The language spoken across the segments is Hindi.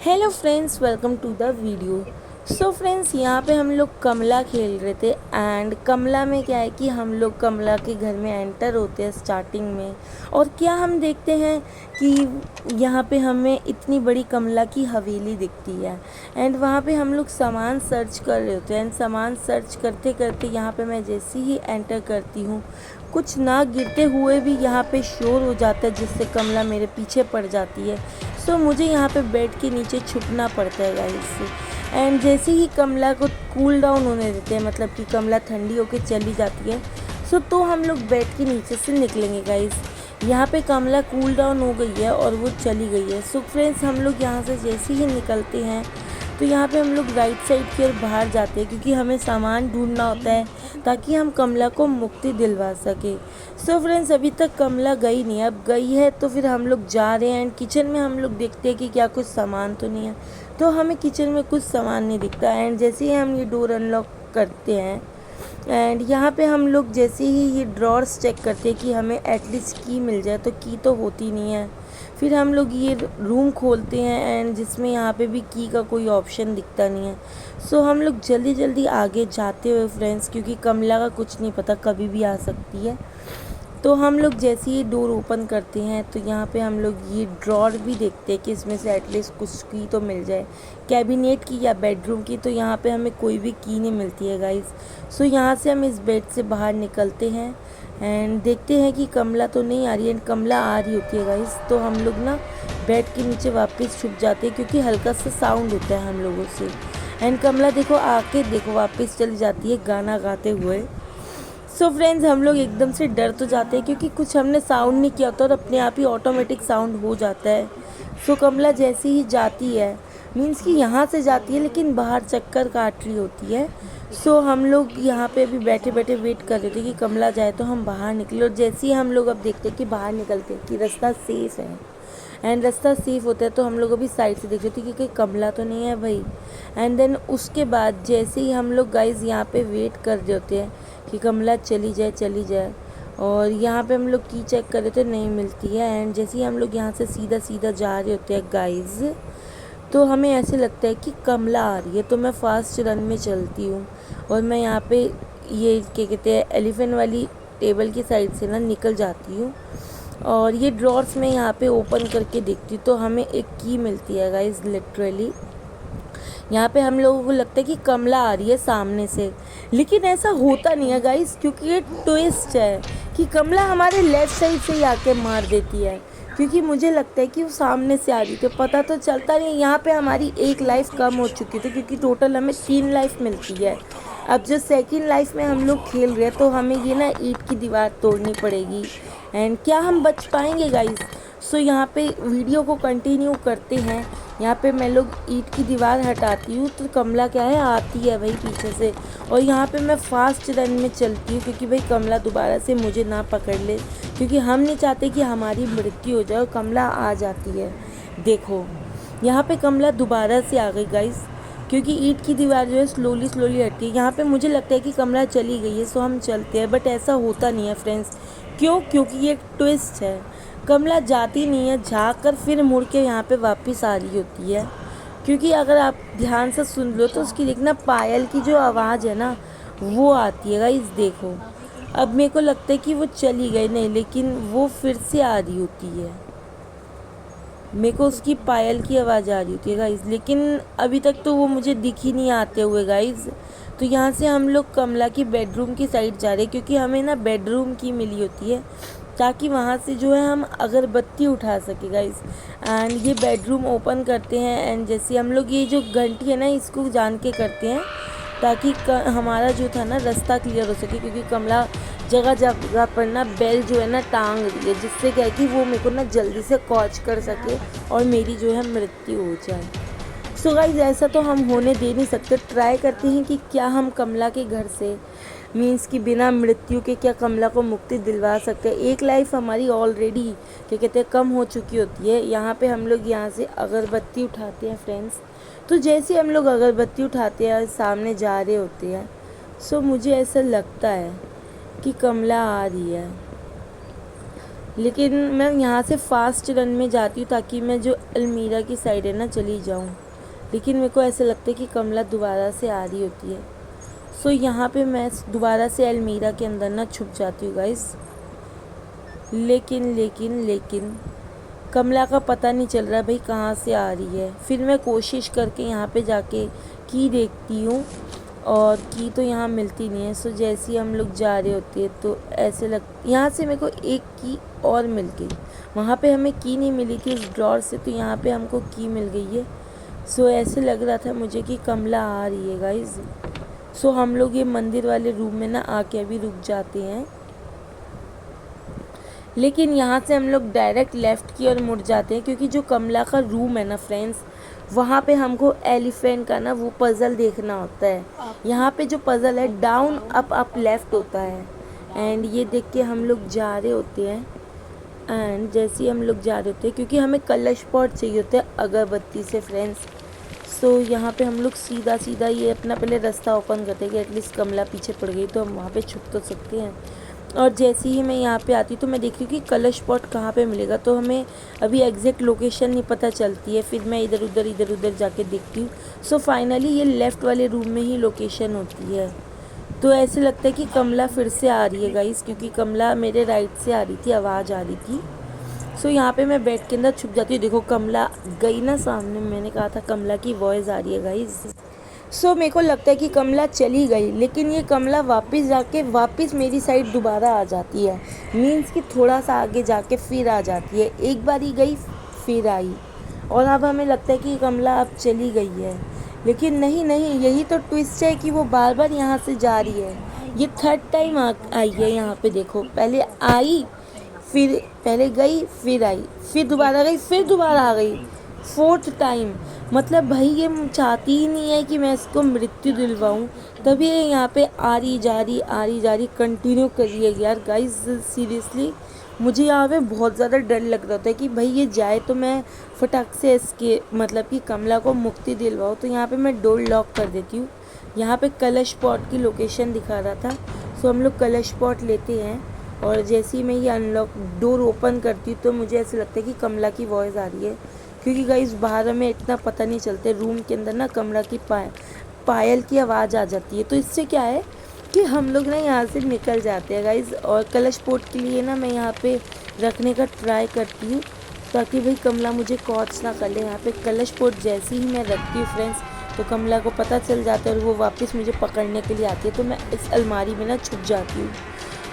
Hello friends, welcome to the video. So friends, यहाँ पे हम लोग कमला खेल रहे थे। एंड कमला में क्या है कि हम लोग कमला के घर में एंटर होते हैं स्टार्टिंग में। और क्या हम देखते हैं कि यहाँ पे हमें इतनी बड़ी कमला की हवेली दिखती है। एंड वहाँ पे हम लोग सामान सर्च कर रहे होते हैं। एंड सामान सर्च करते करते यहाँ पे मैं जैसे ही एंटर करती हूँ, कुछ ना गिरते हुए भी यहाँ पे शोर हो जाता है, जिससे कमला मेरे पीछे पड़ जाती है। सो मुझे यहाँ पे बेड के नीचे छुपना पड़ता है गाइस। एंड जैसे ही कमला को कूल डाउन होने देते हैं, मतलब कि कमला ठंडी होके चली जाती है, सो तो हम लोग बेड के नीचे से निकलेंगे गाइस। यहाँ पे कमला कूल डाउन हो गई है और वो चली गई है। सो फ्रेंड्स, हम लोग यहाँ से जैसे ही निकलते हैं तो यहाँ पे हम लोग राइट साइड की ओर बाहर जाते हैं, क्योंकि हमें सामान ढूंढना होता है ताकि हम कमला को मुक्ति दिलवा सके। सो फ्रेंड्स, अभी तक कमला गई नहीं है। अब गई है तो फिर हम लोग जा रहे हैं। एंड किचन में हम लोग देखते हैं कि क्या कुछ सामान तो नहीं है, तो हमें किचन में कुछ सामान नहीं दिखता। एंड जैसे ही हम ये डोर अनलॉक करते हैं, एंड यहाँ पे हम लोग जैसे ही ये ड्रॉर्स चेक करते हैं कि हमें एटलीस्ट की मिल जाए, तो की तो होती नहीं है। फिर हम लोग ये रूम खोलते हैं, एंड जिसमें यहाँ पे भी की का कोई ऑप्शन दिखता नहीं है। सो हम लोग जल्दी जल्दी आगे जाते हुए फ्रेंड्स, क्योंकि कमला का कुछ नहीं पता, कभी भी आ सकती है। तो हम लोग जैसे ही डोर ओपन करते हैं तो यहाँ पे हम लोग ये ड्रॉर भी देखते हैं कि इसमें से एटलीस्ट कुछ की तो मिल जाए, कैबिनेट की या बेडरूम की। तो यहाँ पे हमें कोई भी की नहीं मिलती है गाइस। सो यहाँ से हम इस बेड से बाहर निकलते हैं एंड देखते हैं कि कमला तो नहीं आ रही है। एंड कमला आ रही होती है गाइस, तो हम लोग ना बेड के नीचे वापस छुप जाते हैं, क्योंकि हल्का सा साउंड होता है हम लोगों से। एंड कमला देखो आके देखो वापस चली जाती है गाना गाते हुए। सो फ्रेंड्स, हम लोग एकदम से डर तो जाते हैं, क्योंकि कुछ हमने साउंड नहीं किया होता और अपने आप ही ऑटोमेटिक साउंड हो जाता है। सो कमला जैसे ही जाती है, मीन्स कि यहाँ से जाती है लेकिन बाहर चक्कर काट रही होती है। सो हम लोग यहाँ पे अभी बैठे बैठे वेट कर रहे थे कि कमला जाए तो हम बाहर निकले। और जैसे ही हम लोग अब देखते हैं कि बाहर निकलते हैं कि रास्ता सेफ़ है, एंड रास्ता सेफ़ होता है, तो हम लोग अभी साइड से देख रहे थे कि कहीं कमला तो नहीं है भाई। एंड देन उसके बाद जैसे ही हम लोग गाइज यहाँ पे वेट कर रहे होते हैं कि कमला चली जाए चली जाए, और यहाँ पे हम लोग की चेक कर रहे थे, नहीं मिलती है। एंड जैसे ही हम लोग यहाँ से सीधा सीधा जा रहे होते हैं गाइज, तो हमें ऐसे लगता है कि कमला आ रही है। तो मैं फास्ट रन में चलती हूँ और मैं यहाँ पे ये क्या कहते हैं एलिफेंट वाली टेबल की साइड से ना निकल जाती हूँ, और ये ड्रॉर्स में यहाँ पे ओपन करके देखती हूँ, तो हमें एक की मिलती है गाइज। लिटरली यहाँ पे हम लोगों को लगता है कि कमला आ रही है सामने से, लेकिन ऐसा होता नहीं है गाइस, क्योंकि ये ट्विस्ट है कि कमला हमारे लेफ़्ट साइड से ही आके मार देती है। क्योंकि मुझे लगता है कि वो सामने से आ रही थी, पता तो चलता नहीं। यहाँ पे हमारी एक लाइफ कम हो चुकी थी, क्योंकि टोटल हमें 3 लाइफ मिलती है। अब जो सेकंड लाइफ में हम लोग खेल रहे हैं, तो हमें ये ना ईंट की दीवार तोड़नी पड़ेगी। एंड क्या हम बच पाएंगे गाइस? सो यहाँ पे वीडियो को कंटिन्यू करते हैं। यहाँ पे मैं लोग ईंट की दीवार हटाती हूँ, तो कमला क्या है आती है भाई पीछे से। और यहाँ पे मैं फास्ट रन में चलती हूँ, क्योंकि भाई कमला दोबारा से मुझे ना पकड़ ले, क्योंकि हम नहीं चाहते कि हमारी मृत्यु हो जाए। और कमला आ जाती है, देखो यहाँ पे कमला दोबारा से आ गई गाइस, क्योंकि ईंट की दीवार जो है स्लोली स्लोली हटती है। यहाँ पे मुझे लगता है कि कमला चली गई है, सो हम चलते हैं, बट ऐसा होता नहीं है फ्रेंड्स। क्यों? क्योंकि ये ट्विस्ट है। कमला जाती नहीं है, झाँक कर फिर मुड़ के यहाँ पे वापस आ रही होती है। क्योंकि अगर आप ध्यान से सुन लो तो उसकी देखना पायल की जो आवाज़ है ना, वो आती है गाइस। देखो अब मेरे को लगता है कि वो चली गई नहीं, लेकिन वो फिर से आ रही होती है। मेरे को उसकी पायल की आवाज़ आ रही होती है गाइस, लेकिन अभी तक तो वो मुझे दिख ही नहीं आते हुए गाइस। तो यहाँ से हम लोग कमला की बेडरूम की साइड जा रहे हैं, क्योंकि हमें ना बेडरूम की मिली होती है, ताकि वहाँ से जो है हम अगरबत्ती उठा सके गाइस। एंड ये बेडरूम ओपन करते हैं, एंड जैसे हम लोग ये जो घंटी है ना, इसको जान के करते हैं, ताकि हमारा जो था ना रास्ता क्लियर हो सके। क्योंकि कमला जगह जगह पर ना बेल जो है ना टांग रही है, जिससे क्या है कि वो मेरे को ना जल्दी से कॉच कर सके और मेरी जो है मृत्यु हो जाए। सो गाइस, ऐसा तो हम होने दे नहीं सकते। ट्राई करते हैं कि क्या हम कमला के घर से, मीन्स कि बिना मृत्यु के, क्या कमला को मुक्ति दिलवा सकते हैं। एक लाइफ हमारी ऑलरेडी क्या कहते हैं कम हो चुकी होती है। यहाँ पे हम लोग यहाँ से अगरबत्ती उठाते हैं फ्रेंड्स। तो जैसे हम लोग अगरबत्ती उठाते हैं, सामने जा रहे होते हैं, सो मुझे ऐसा लगता है कि कमला आ रही है। लेकिन मैं यहाँ से फास्ट रन में जाती हूँ ताकि मैं जो अलमीरा की साइड है ना चली जाऊँ। लेकिन मेरे को ऐसा लगता है कि कमला दोबारा से आ रही होती है। सो यहाँ पे मैं दोबारा से अलमीरा के अंदर ना छुप जाती हूँ गाइस। लेकिन कमला का पता नहीं चल रहा भाई कहाँ से आ रही है। फिर मैं कोशिश करके यहाँ पे जाके की देखती हूँ और की तो यहाँ मिलती नहीं है। सो जैसे ही हम लोग जा रहे होते हैं तो ऐसे यहाँ से मेरे को एक की और मिल गई। वहाँ पे हमें की नहीं मिली थी उस ड्रॉर से, तो यहाँ पे हमको की मिल गई है। सो ऐसे लग रहा था मुझे कि कमला आ रही है गाइज। सो हम लोग ये मंदिर वाले रूम में ना आके अभी रुक जाते हैं। लेकिन यहाँ से हम लोग डायरेक्ट लेफ़्ट की ओर मुड़ जाते हैं क्योंकि जो कमला का रूम है ना फ्रेंड्स, वहाँ पे हमको एलिफेंट का ना वो पज़ल देखना होता है। यहाँ पे जो पज़ल है डाउन अप लेफ़्ट होता है। एंड ये देख के हम लोग जा रहे होते हैं। एंड जैसे ही हम लोग जा रहे होते हैं, क्योंकि हमें कलश पॉट चाहिए होता है अगरबत्ती से फ्रेंड्स। सो यहाँ पे हम लोग सीधा ये अपना पहले रास्ता ओपन करते हैं कि एटलीस्ट कमला पीछे पड़ गई तो हम वहाँ पे छुप तो सकते हैं। और जैसे ही मैं यहाँ पे आती तो मैं देखती हूँ कि कलश पॉट कहाँ पे मिलेगा, तो हमें अभी एग्जैक्ट लोकेशन नहीं पता चलती है। फिर मैं इधर उधर जाके देखती हूँ। सो फाइनली ये लेफ़्ट वाले रूम में ही लोकेशन होती है। तो ऐसे लगता है कि कमला फिर से आ रही है गाइस, क्योंकि कमला मेरे राइट से आ रही थी, आवाज़ आ रही थी। सो यहाँ पे मैं बेड के अंदर छुप जाती हूँ। देखो कमला गई ना सामने, मैंने कहा था कमला की वॉइस आ रही है गाइस। सो मेरे को लगता है कि कमला चली गई, लेकिन ये कमला वापस मेरी साइड दोबारा आ जाती है। मीन्स कि थोड़ा सा आगे जाके फिर आ जाती है। एक बार ही गई फिर आई, और अब हमें लगता है कि कमला अब चली गई है। लेकिन नहीं, यही तो ट्विस्ट है कि वो बार बार यहाँ से जा रही है। ये थर्ड टाइम आई है यहाँ पे। देखो पहले आई, फिर पहले गई, फिर आई, फिर दोबारा गई, फिर दोबारा आ गई, फोर्थ टाइम। मतलब भाई ये चाहती ही नहीं है कि मैं इसको मृत्यु दिलवाऊं, तभी ये यहाँ पे आ रही जा रही कंटिन्यू कर रही है। यार गाइस सीरियसली मुझे यहाँ पे बहुत ज़्यादा डर लग रहा था कि भाई ये जाए तो मैं फटाक से इसके मतलब कि कमला को मुक्ति दिलवाऊँ। तो यहाँ पे मैं डोर लॉक कर देती हूँ। यहाँ पे कलश पॉट की लोकेशन दिखा रहा था। सो हम लोग कलश पॉट लेते हैं, और जैसे ही मैं ये अनलॉक डोर ओपन करती हूँ तो मुझे ऐसा लगता है कि कमला की वॉइस आ रही है। क्योंकि गाइस बाहर हमें इतना पता नहीं चलता, रूम के अंदर ना कमला की पायल की आवाज़ आ जाती है। तो इससे क्या है कि हम लोग ना यहाँ से निकल जाते हैं गाइस। और कलश पोट के लिए ना मैं यहाँ पे रखने का ट्राई करती हूँ ताकि भाई कमला मुझे कॉच ना कर ले। यहाँ पे कलश पोट जैसे ही मैं रखती हूँ फ्रेंड्स, तो कमला को पता चल जाता है और वो वापस मुझे पकड़ने के लिए आती है। तो मैं इस अलमारी में ना छुप जाती हूँ।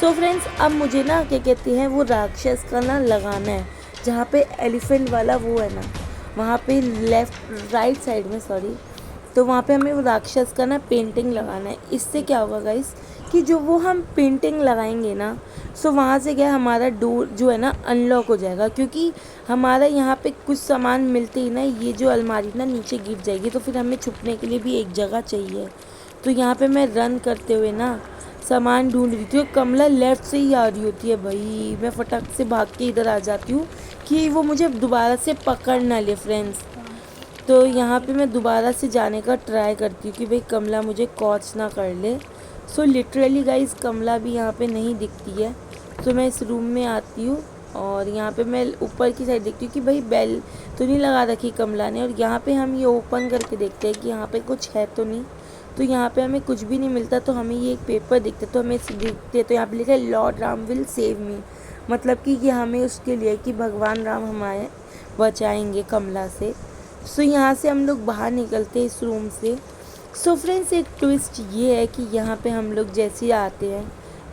सो फ्रेंड्स अब मुझे ना क्या कहते हैं वो राक्षस का ना लगाना है, जहाँ पे एलिफेंट वाला वो है ना, वहाँ पे राइट साइड में तो वहाँ पे हमें वो राक्षस का ना पेंटिंग लगाना है। इससे क्या होगा गाइस कि जो वो हम पेंटिंग लगाएंगे ना, सो वहाँ से क्या हमारा डोर जो है ना अनलॉक हो जाएगा। क्योंकि हमारा यहाँ पे कुछ सामान मिलते ही ना ये जो अलमारी ना नीचे गिर जाएगी, तो फिर हमें छुपने के लिए भी एक जगह चाहिए। तो यहाँ पे मैं रन करते हुए ना सामान ढूंढ रही थी, और कमला लेफ़्ट से ही आ रही होती है। भाई मैं फटाक से भाग के इधर आ जाती हूँ कि वो मुझे दोबारा से पकड़ ना ले फ्रेंड्स। तो यहाँ पे मैं दोबारा से जाने का ट्राई करती हूँ कि भाई कमला मुझे कॉच ना कर ले। सो लिटरली गाइस कमला भी यहाँ पे नहीं दिखती है। तो मैं इस रूम में आती हूँ और यहाँ पे मैं ऊपर की साइड देखती हूँ कि भाई बेल तो नहीं लगा रखी कमला ने। और यहाँ पे हम ये ओपन करके देखते हैं कि यहाँ पे कुछ है तो नहीं। तो यहाँ पे हमें कुछ भी नहीं मिलता, तो हमें ये एक पेपर दिखता है, तो हमें दिखते तो यहाँ पे लिखा है Lord Ram will save me, मतलब कि ये हमें उसके लिए कि भगवान राम हमारे बचाएंगे कमला से। सो यहाँ से हम लोग बाहर निकलते हैं इस रूम से। सो फ्रेंड्स एक ट्विस्ट ये है कि यहाँ पे हम लोग जैसे ही आते हैं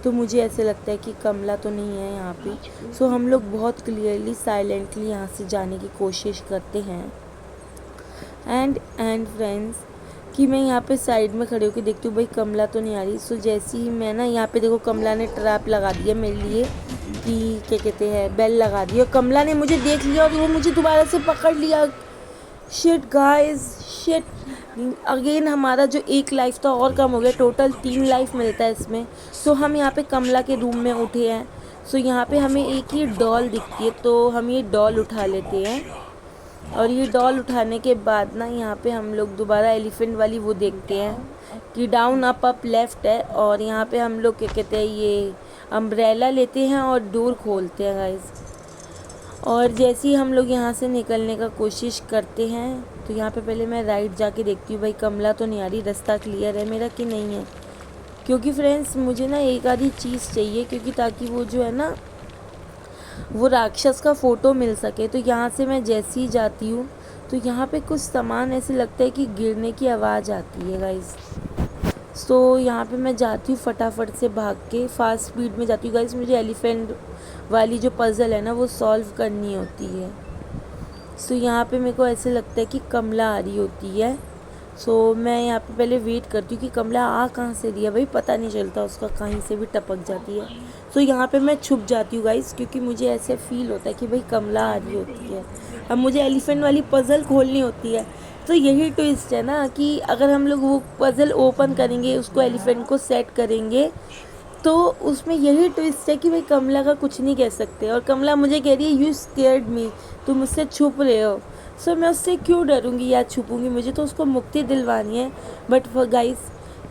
तो मुझे ऐसे लगता है कि कमला तो नहीं है यहाँ पे। सो हम लोग बहुत क्लियरली साइलेंटली यहाँ से जाने की कोशिश करते हैं। एंड फ्रेंड्स कि मैं यहाँ पे साइड में खड़े होकर देखती हूँ भाई कमला तो नहीं आ रही। सो जैसे ही मैं ना यहाँ पे देखो कमला ने ट्रैप लगा दिया मेरे लिए कि क्या कहते हैं बेल लगा दी, और कमला ने मुझे देख लिया और वो मुझे दोबारा से पकड़ लिया। शिट गाइस शिट, अगेन हमारा जो एक लाइफ था और कम हो गया, टोटल 3 लाइफ मिलता है इसमें। सो हम यहाँ पे कमला के रूम में उठे हैं। सो यहाँ पे हमें एक ही डॉल दिखती है, तो हम ये डॉल उठा लेते हैं। और ये डॉल उठाने के बाद ना यहाँ पे हम लोग दोबारा एलिफेंट वाली वो देखते हैं कि डाउन अप लेफ़्ट है। और यहाँ पे हम लोग क्या कहते हैं ये अम्ब्रेला लेते हैं और डोर खोलते हैं गाइस। और जैसे ही हम लोग यहाँ से निकलने का कोशिश करते हैं तो यहाँ पे पहले मैं राइट जाके देखती हूँ भाई कमला तो नहीं आ रही, रास्ता क्लियर है मेरा कि नहीं है। क्योंकि फ्रेंड्स मुझे ना एक आधी चीज़ चाहिए, क्योंकि ताकि वो जो है ना वो राक्षस का फ़ोटो मिल सके। तो यहाँ से मैं जैसे ही जाती हूँ तो यहाँ पे कुछ सामान ऐसे लगता है कि गिरने की आवाज़ आती है गाइस। सो यहाँ पे मैं जाती हूँ फटाफट से भाग के, फास्ट स्पीड में जाती हूँ गाइस। मुझे एलिफेंट वाली जो पज़ल है ना वो सॉल्व करनी होती है। सो यहाँ पे मेरे को ऐसे लगता है कि कमला आ रही होती है। सो मैं यहाँ पे पहले वेट करती हूँ कि कमला आ कहाँ से रही है, भाई पता नहीं चलता, उसका कहीं से भी टपक जाती है। सो यहाँ पे मैं छुप जाती हूँ गाइस, क्योंकि मुझे ऐसे फील होता है कि भाई कमला आ रही होती है। अब मुझे एलिफेंट वाली पज़ल खोलनी होती है। तो यही ट्विस्ट है ना कि अगर हम लोग वो पज़ल ओपन करेंगे, उसको एलिफेंट को सेट करेंगे, तो उसमें यही ट्विस्ट है कि भाई कमला का कुछ नहीं कह सकते। और कमला मुझे कह रही है यू स्केयर्ड मी, तुम मुझसे छुप रहे हो। सो मैं उससे क्यों डरूंगी या छुपूंगी, मुझे तो उसको मुक्ति दिलवानी है। बट गाइस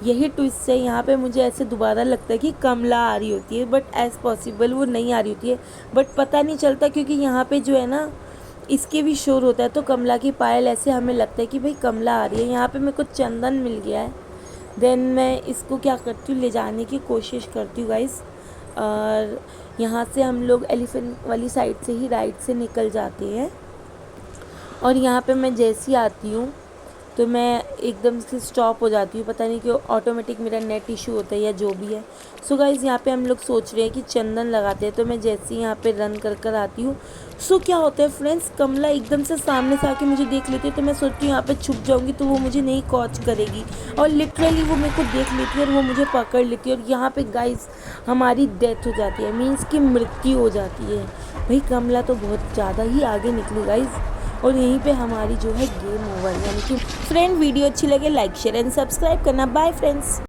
यही ट्विस्ट है, यहाँ पे मुझे ऐसे दोबारा लगता है कि कमला आ रही होती है, बट एज पॉसिबल वो नहीं आ रही होती है। बट पता नहीं चलता, क्योंकि यहाँ पे जो है ना इसके भी शोर होता है। तो कमला की पायल ऐसे हमें लगता है कि भाई कमला आ रही है। यहाँ पे मेरे को चंदन मिल गया है। देन मैं इसको क्या करती हूँ, ले जाने की कोशिश करती हूँ गाइस। और यहाँ से हम लोग एलिफेंट वाली साइड से ही राइट से निकल जाते हैं। और यहाँ पे मैं जैसी आती हूँ तो मैं एकदम से स्टॉप हो जाती हूँ, पता नहीं क्यों, ऑटोमेटिक मेरा नेट इशू होता है या जो भी है। सो गाइज़ यहाँ पे हम लोग सोच रहे हैं कि चंदन लगाते हैं। तो मैं जैसे ही यहाँ पे रन कर आती हूँ, सो क्या होता है फ्रेंड्स, कमला एकदम से सामने से आके मुझे देख लेती है। तो मैं सोचती हूँ यहाँ पे छुप जाऊँगी तो वो मुझे नहीं कॉच करेगी, और लिटरली वो मेरे को देख लेती है और वो मुझे पकड़ लेती है। और यहाँ पे गाइज़ हमारी डेथ हो जाती है, मीन्स की मृत्यु हो जाती है। भाई कमला तो बहुत ज़्यादा ही आगे निकली गाइज़। और यहीं पे हमारी जो है गेम ओवर। यानी कि फ्रेंड वीडियो अच्छी लगे लाइक शेयर एंड सब्सक्राइब करना। Bye friends.